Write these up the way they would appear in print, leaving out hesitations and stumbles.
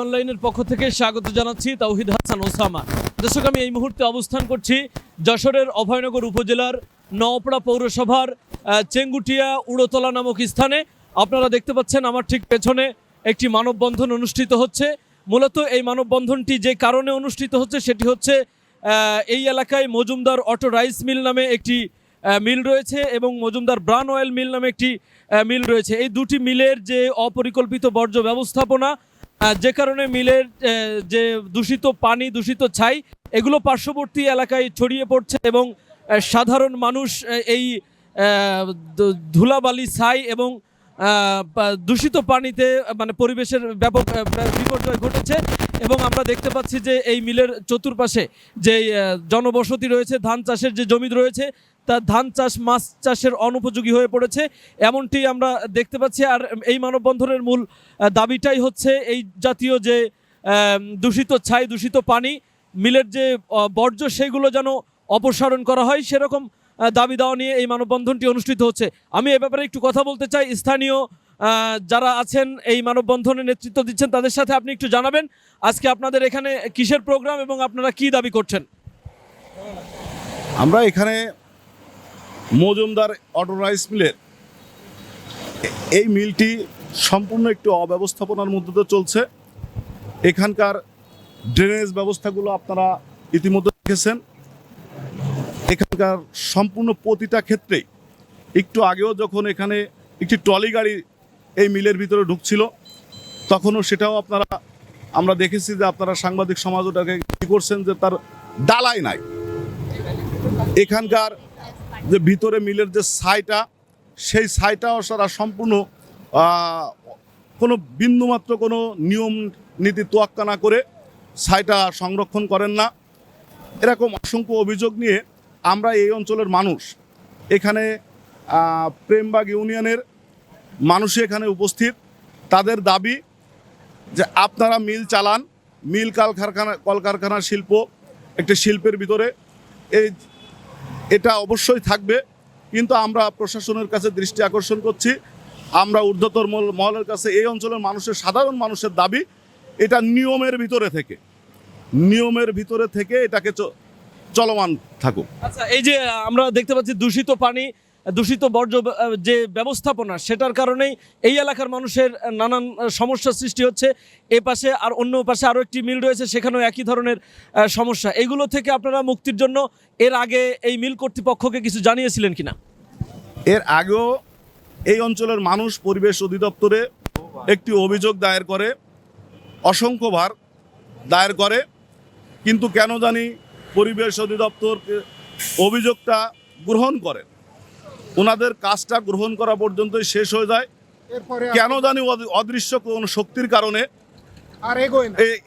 অনলাইনের পক্ষ থেকে স্বাগত জানাচ্ছি তাওহিদ হাসান ওসামা। দর্শক, আমি এই মুহূর্তে অবস্থান করছি যশোরের অভয়নগর উপজেলার নওপাড়া পৌরসভার চেঙ্গুটিয়া উড়োতলা নামক স্থানে। আপনারা দেখতে পাচ্ছেন আমার ঠিক পেছনে একটি মানববন্ধন অনুষ্ঠিত হচ্ছে। মূলত এই মানববন্ধনটি যে কারণে অনুষ্ঠিত হচ্ছে সেটি হচ্ছে এই এলাকায় মজুমদার অটো রাইস মিল নামে একটি মিল রয়েছে এবং মজুমদার ব্রান অয়েল মিল নামে একটি মিল রয়েছে। এই দুটি মিলের যে অপরিকল্পিত বর্জ্য ব্যবস্থাপনা, যে কারণে মিলের যে দূষিত পানি, দূষিত ছাই, এগুলো পার্শ্ববর্তী এলাকায় ছড়িয়ে পড়ছে এবং সাধারণ মানুষ এই ধুলাবালি, ছাই এবং দূষিত পানিতে মানে পরিবেশের ব্যাপক বিপর্যয় ঘটেছে। এবং আমরা দেখতে পাচ্ছি যে এই মিলের চতুর্পাশে যে জনবসতি রয়েছে, ধান চাষের যে জমি রয়েছে, তা ধান চাষ, মাছ চাষের অনুপযোগী হয়ে পড়েছে, এমনটি আমরা দেখতে পাচ্ছি। আর এই মানববন্ধনের মূল দাবিটাই হচ্ছে এই জাতীয় যে দূষিত ছাই, দূষিত পানি, মিলের যে বর্জ্য, সেগুলো যেন অপসারণ করা হয়, সেরকম দাবি দেওয়া নিয়ে এই মানববন্ধনটি অনুষ্ঠিত হচ্ছে। আমি এ ব্যাপারে একটু কথা বলতে চাই। স্থানীয় যারা আছেন এই মানববন্ধনের নেতৃত্ব দিচ্ছেন, তাদের সাথে আপনি একটু জানাবেন আজকে আপনাদের এখানে কিসের প্রোগ্রাম এবং আপনারা কি দাবি করছেন? আমরা এখানে মজুমদার অটো রাইস মিলের এই মিলটি সম্পূর্ণ একটু অব্যবস্থাপনার মধ্যে দিয়ে চলছে। এখানকার ড্রেনেজ ব্যবস্থাগুলো আপনারা ইতিমধ্যে দেখেছেন। এখানকার সম্পূর্ণ প্রতিটা ক্ষেত্রেই, একটু আগেও যখন এখানে একটি ট্রলি গাড়ি এই মিলের ভিতরে ঢুকছিল, তখনও সেটাও আমরা দেখেছি যে আপনারা সাংবাদিক সমাজ ওটাকে কী করছেন যে তার ডালাই নাই। এখানকার যে ভিতরে মিলের যে ছাইটা, সেই ছাইটাও সারা সম্পূর্ণ কোনো বিন্দুমাত্র কোনো নিয়ম নীতি তোয়াক্কা না করে ছাইটা সংরক্ষণ করেন না। এরকম অসংখ্য অভিযোগ নিয়ে আমরা এই অঞ্চলের মানুষ, এখানে প্রেমবাগ ইউনিয়নের মানুষই এখানে উপস্থিত। তাদের দাবি যে আপনারা মিল চালান, মিল কলকারখানা শিল্প একটি শিল্পের ভিতরে এটা অবশ্যই থাকবে, কিন্তু আমরা প্রশাসনের কাছে দৃষ্টি আকর্ষণ করছি, আমরা ঊর্ধ্বতর মহলের কাছে এই অঞ্চলের মানুষের, সাধারণ মানুষের দাবি এটা নিয়মের ভিতরে থেকে এটাকে চলমান থাকুক। আচ্ছা, এই যে আমরা দেখতে পাচ্ছি দূষিত পানি, দূষিত বর্জ্য যে ব্যবস্থাপনা, সেটার কারণেই এই এলাকার মানুষের নানান সমস্যার সৃষ্টি হচ্ছে। এ পাশে আর অন্য পাশে আরও একটি মিল রয়েছে, সেখানেও একই ধরনের সমস্যা। এগুলো থেকে আপনারা মুক্তির জন্য এর আগে এই মিল কর্তৃপক্ষকে কিছু জানিয়েছিলেন কিনা? এর আগেও এই অঞ্চলের মানুষ পরিবেশ অধিদপ্তরে একটি অভিযোগ দায়ের করে, অসংখ্যবার দায়ের করে, কিন্তু কেন জানি পরিবেশ অধিদপ্তর অভিযোগটা গ্রহণ করে, ওনাদের কাজটা গ্রহণ করা পর্যন্তই শেষ হয়ে যায়। কেন জানি অদৃশ্য কোন শক্তির কারণে আর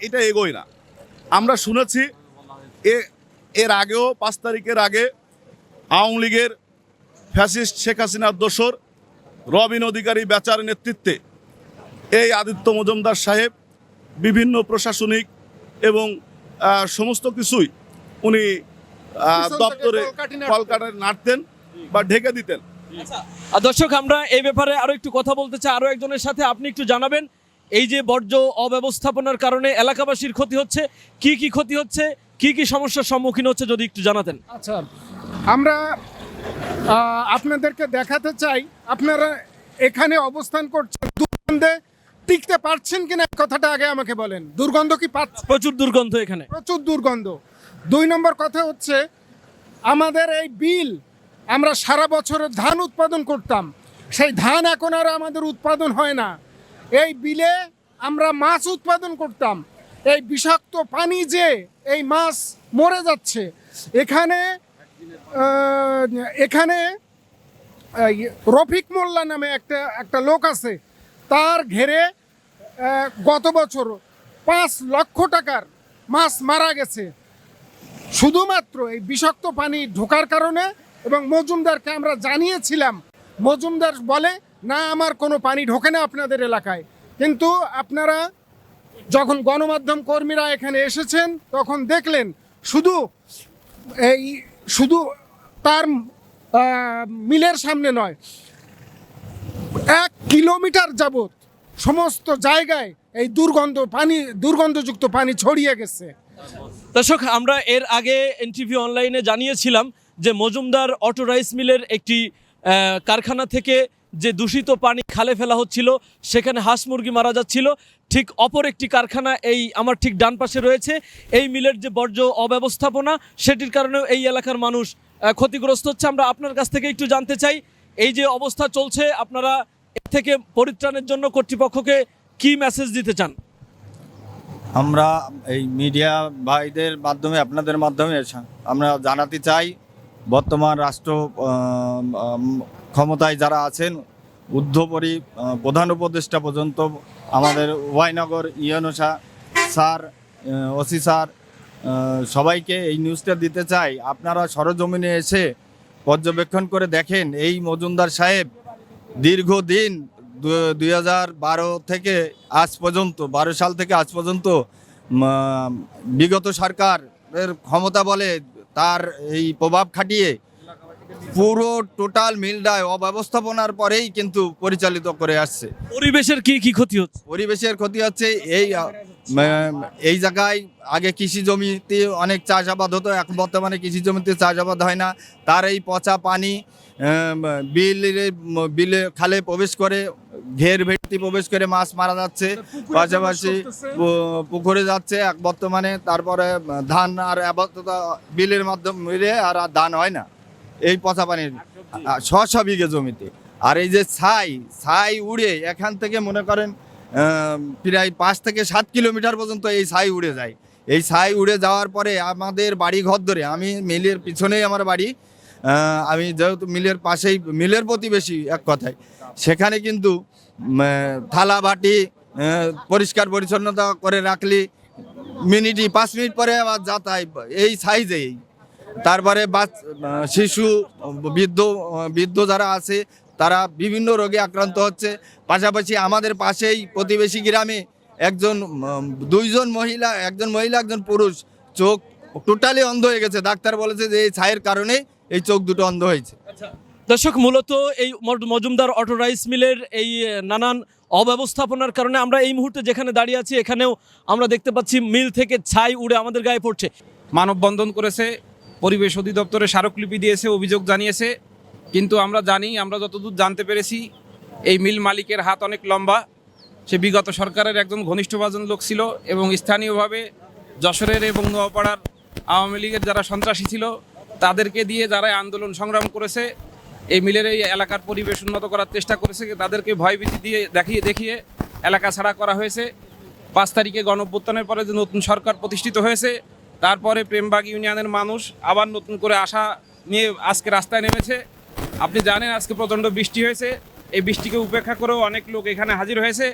এটা এগোয় না। আমরা শুনেছি এর আগেও 5 তারিখের আগে আওয়ামী লীগের ফ্যাসিস্ট শেখ হাসিনার দোসর রবিন অধিকারী বেচার নেতৃত্বে এই আদিত্য মজুমদার সাহেব বিভিন্ন প্রশাসনিক এবং সমস্ত কিছুই উনি দপ্তরে কলকাতায় নাড়তেন বা ঢেকে দিতেন। দর্শক, আমরা এই ব্যাপারে আরো একটু কথা বলতে চাই আরো একজনের সাথে। আপনি একটু জানাবেন এই যে বর্জ্য অব্যবস্থাপনার কারণে এলাকাবাসীর ক্ষতি হচ্ছে, কি কি ক্ষতি হচ্ছে, কি কি সমস্যার সম্মুখীন হচ্ছে, যদি একটু জানাতেন। আচ্ছা, আমরা আপনাদেরকে দেখাতে চাই, আপনারা এখানে অবস্থান করছেন, দুর্গন্ধে টিকতে পারছেন কিনা কথাটা আগে আমাকে বলেন। দুর্গন্ধ কি পাচ্ছেন? প্রচুর দুর্গন্ধ, এখানে প্রচুর দুর্গন্ধ। 2 নম্বর কথা হচ্ছে, আমাদের এই বিল, আমরা সারা বছরের ধান উৎপাদন করতাম, সেই ধান এখন আর আমাদের উৎপাদন হয় না। এই বিলে আমরা মাছ উৎপাদন করতাম, এই বিষাক্ত পানি যে এই মাছ মরে যাচ্ছে। এখানে রফিক মোল্লা নামে একটা লোক আছে, তার ঘেরে গত বছর 5 লক্ষ টাকার মাছ মারা গেছে শুধুমাত্র এই বিষাক্ত পানি ঢোকার কারণে। এবং মজুমদারকে আমরা জানিয়েছিলাম, মজুমদার বলে না, আমার কোনো পানি ঢোকে না আপনাদের এলাকায়। কিন্তু আপনারা যখন গণমাধ্যম কর্মীরা এখানে এসেছেন, তখন দেখলেন শুধু তার মিলের সামনে নয়, 1 কিলোমিটার যাবত সমস্ত জায়গায় এই দুর্গন্ধযুক্ত পানি ছড়িয়ে গেছে। দর্শক, আমরা এর আগে এনটিভি অনলাইনে জানিয়েছিলাম যে মজুমদার অটো রাইস মিলের একটি কারখানা থেকে যে দূষিত পানি খালে ফেলা হচ্ছিল, সেখানে হাঁস মুরগি মারা যাচ্ছিল। ঠিক অপর একটি কারখানা এই আমার ঠিক ডান পাশে রয়েছে। এই মিলের যে বর্জ্য অব্যবস্থাপনা, সেটির কারণেও এই এলাকার মানুষ ক্ষতিগ্রস্ত হচ্ছে। আমরা আপনার কাছ থেকে একটু জানতে চাই, এই যে অবস্থা চলছে, আপনারা এর থেকে পরিত্রাণের জন্য কর্তৃপক্ষকে কি মেসেজ দিতে চান? আমরা এই মিডিয়া ভাইদের মাধ্যমে, আপনাদের মাধ্যমে আমরা জানাতে চাই, বর্তমান রাষ্ট্র ক্ষমতায় যারা আছেন, ঊর্ধ্বপরি প্রধান উপদেষ্টা পর্যন্ত, আমাদের ওয়াইনগর ইউএনও স্যার, ওসি স্যার, সবাইকে এই নিউজটা দিতে চাই, আপনারা সরজমিনে এসে পর্যবেক্ষণ করে দেখেন এই মজুমদার সাহেব দীর্ঘদিন 2012 থেকে আজ পর্যন্ত, 12 সাল থেকে আজ পর্যন্ত বিগত সরকারের ক্ষমতা বলে তার এই প্রভাব খাটিয়ে পুরো টোটাল মিলটায় অব্যবস্থাপনার পরেই কিন্তু পরিচালিত করে আসছে। পরিবেশের কি কি ক্ষতি হচ্ছে? পরিবেশের ক্ষতি হচ্ছে এই জায়গায় আগে কৃষি জমিতে অনেক চাষাবাদ হতো, এখন বর্তমানে কৃষি জমিতে চাষাবাদ হয় না। তার এই পচা পানি বিলে খালে প্রবেশ করে, ঘের ভেটি প্রবেশ করে মাছ মারা যাচ্ছে, পাশাপাশি পুকুরে যাচ্ছে এক বর্তমানে। তারপরে ধান আর বিলের মাধ্যমে আর ধান হয় না এই পচা পানির 600 বিঘে জমিতে। আর এই যে ছাই উড়ে এখান থেকে মনে করেন প্রায় 5 থেকে 7 কিলোমিটার পর্যন্ত এই ছাই উড়ে যায়। এই ছাই উড়ে যাওয়ার পরে আমাদের বাড়ি ঘর ধরে, আমি মিলের পিছনেই আমার বাড়ি, আমি যেহেতু মিলের পাশেই, মিলের প্রতিবেশী এক কথায়, সেখানে কিন্তু থালা বাটি পরিষ্কার পরিচ্ছন্নতা করে রাখলি 5 মিনিট পরে আবার যাতাই এই সাইজেই। তারপরে শিশু, বৃদ্ধ যারা আছে তারা বিভিন্ন রোগে আক্রান্ত হচ্ছে। পাশাপাশি আমাদের পাশেই প্রতিবেশী গ্রামে দুইজন মহিলা, একজন মহিলা একজন পুরুষ, চোখ টোটালি অন্ধ হয়ে গেছে। ডাক্তার বলেছে যে এই ছায়ের কারণে এই চোখ দুটো অন্ধ হয়েছে। দর্শক, মূলত এই মজুমদার অটো রাইস মিলের এই নানান অব্যবস্থাপনার কারণে আমরা এই মুহূর্তে যেখানে দাঁড়িয়ে আছি, এখানেও আমরা দেখতে পাচ্ছি মিল থেকে ছাই উড়ে আমাদের গায়ে পড়ছে। মানববন্ধন করেছে, পরিবেশ অধিদপ্তরে স্মারকলিপি দিয়েছে, অভিযোগ জানিয়েছে। কিন্তু আমরা জানি, আমরা যতদূর জানতে পেরেছি, এই মিল মালিকের হাত অনেক লম্বা। সে বিগত সরকারের একজন ঘনিষ্ঠভাজন লোক ছিল এবং স্থানীয়ভাবে যশোরের এবং নোয়াপাড়ার আওয়ামী লীগের যারা সন্ত্রাসী ছিল তাদেরকে দিয়ে যারা আন্দোলন সংগ্রাম করেছে, এই মিলের এই এলাকার পরিবেশ উন্নত করার চেষ্টা করেছে, তাদেরকে ভয়ভীতি দিয়ে দেখিয়ে এলাকা ছাড়া করা হয়েছে। 5 তারিখে গণঅভ্যুত্থানের পরে যে নতুন সরকার প্রতিষ্ঠিত হয়েছে, তারপরে প্রেমবাগ ইউনিয়নের মানুষ আবার নতুন করে আশা নিয়ে আজকে রাস্তায় নেমেছে। আপনি জানেন আজকে প্রচণ্ড বৃষ্টি হয়েছে, এই বৃষ্টিকে উপেক্ষা করেও অনেক লোক এখানে হাজির হয়েছে।